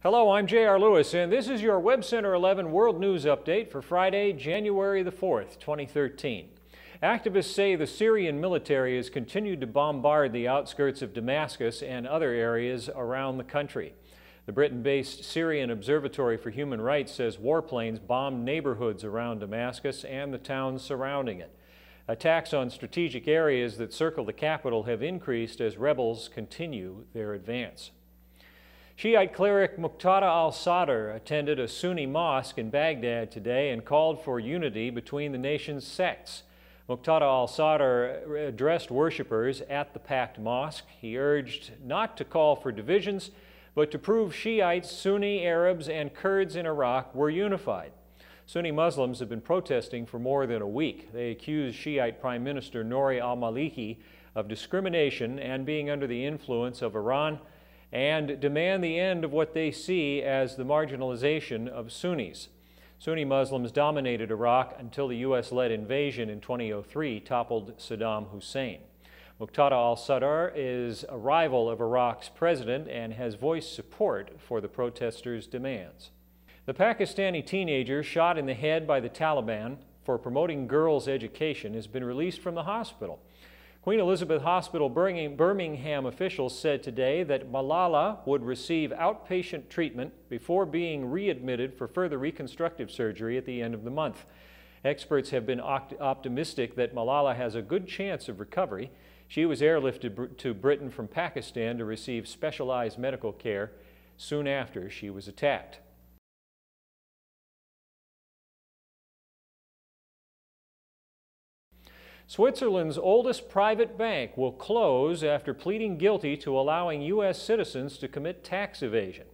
Hello, I'm J.R. Lewis, and this is your Web Center 11 World News Update for Friday, January the 4th, 2013. Activists say the Syrian military has continued to bombard the outskirts of Damascus and other areas around the country. The Britain-based Syrian Observatory for Human Rights says warplanes bombed neighborhoods around Damascus and the towns surrounding it. Attacks on strategic areas that circle the capital have increased as rebels continue their advance. Shiite cleric Muqtada al-Sadr attended a Sunni mosque in Baghdad today and called for unity between the nation's sects. Muqtada al-Sadr addressed worshippers at the packed mosque. He urged not to call for divisions, but to prove Shiites, Sunni, Arabs, and Kurds in Iraq were unified. Sunni Muslims have been protesting for more than a week. They accuse Shiite Prime Minister Nouri al-Maliki of discrimination and being under the influence of Iran, and demand the end of what they see as the marginalization of Sunnis. Sunni Muslims dominated Iraq until the U.S.-led invasion in 2003 toppled Saddam Hussein. Muqtada al-Sadr is a rival of Iraq's president and has voiced support for the protesters' demands. The Pakistani teenager shot in the head by the Taliban for promoting girls' education has been released from the hospital. Queen Elizabeth Hospital Birmingham officials said today that Malala would receive outpatient treatment before being readmitted for further reconstructive surgery at the end of the month. Experts have been optimistic that Malala has a good chance of recovery. She was airlifted to Britain from Pakistan to receive specialized medical care soon after she was attacked. Switzerland's oldest private bank will close after pleading guilty to allowing U.S. citizens to commit tax evasion.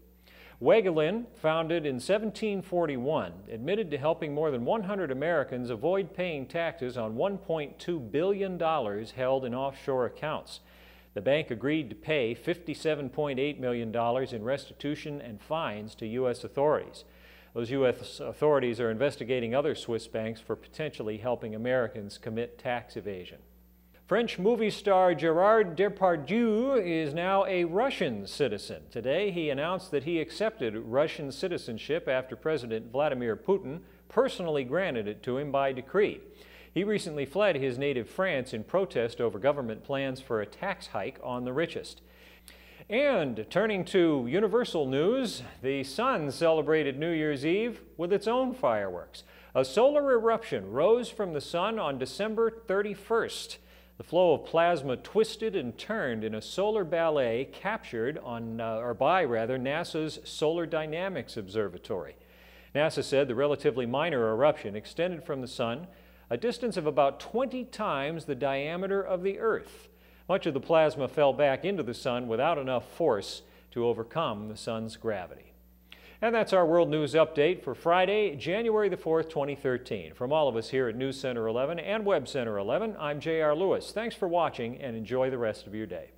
Wegelin, founded in 1741, admitted to helping more than 100 Americans avoid paying taxes on $1.2 billion held in offshore accounts. The bank agreed to pay $57.8 million in restitution and fines to U.S. authorities. Those U.S. authorities are investigating other Swiss banks for potentially helping Americans commit tax evasion. French movie star Gerard Depardieu is now a Russian citizen. Today, he announced that he accepted Russian citizenship after President Vladimir Putin personally granted it to him by decree. He recently fled his native France in protest over government plans for a tax hike on the richest. And turning to Universal news, the sun celebrated New Year's Eve with its own fireworks. A solar eruption rose from the sun on December 31st. The flow of plasma twisted and turned in a solar ballet captured by NASA's Solar Dynamics Observatory. NASA said the relatively minor eruption extended from the sun a distance of about 20 times the diameter of the Earth. Much of the plasma fell back into the sun without enough force to overcome the sun's gravity. And that's our World News Update for Friday, January the 4th, 2013. From all of us here at News Center 11 and Web Center 11, I'm J.R. Lewis. Thanks for watching and enjoy the rest of your day.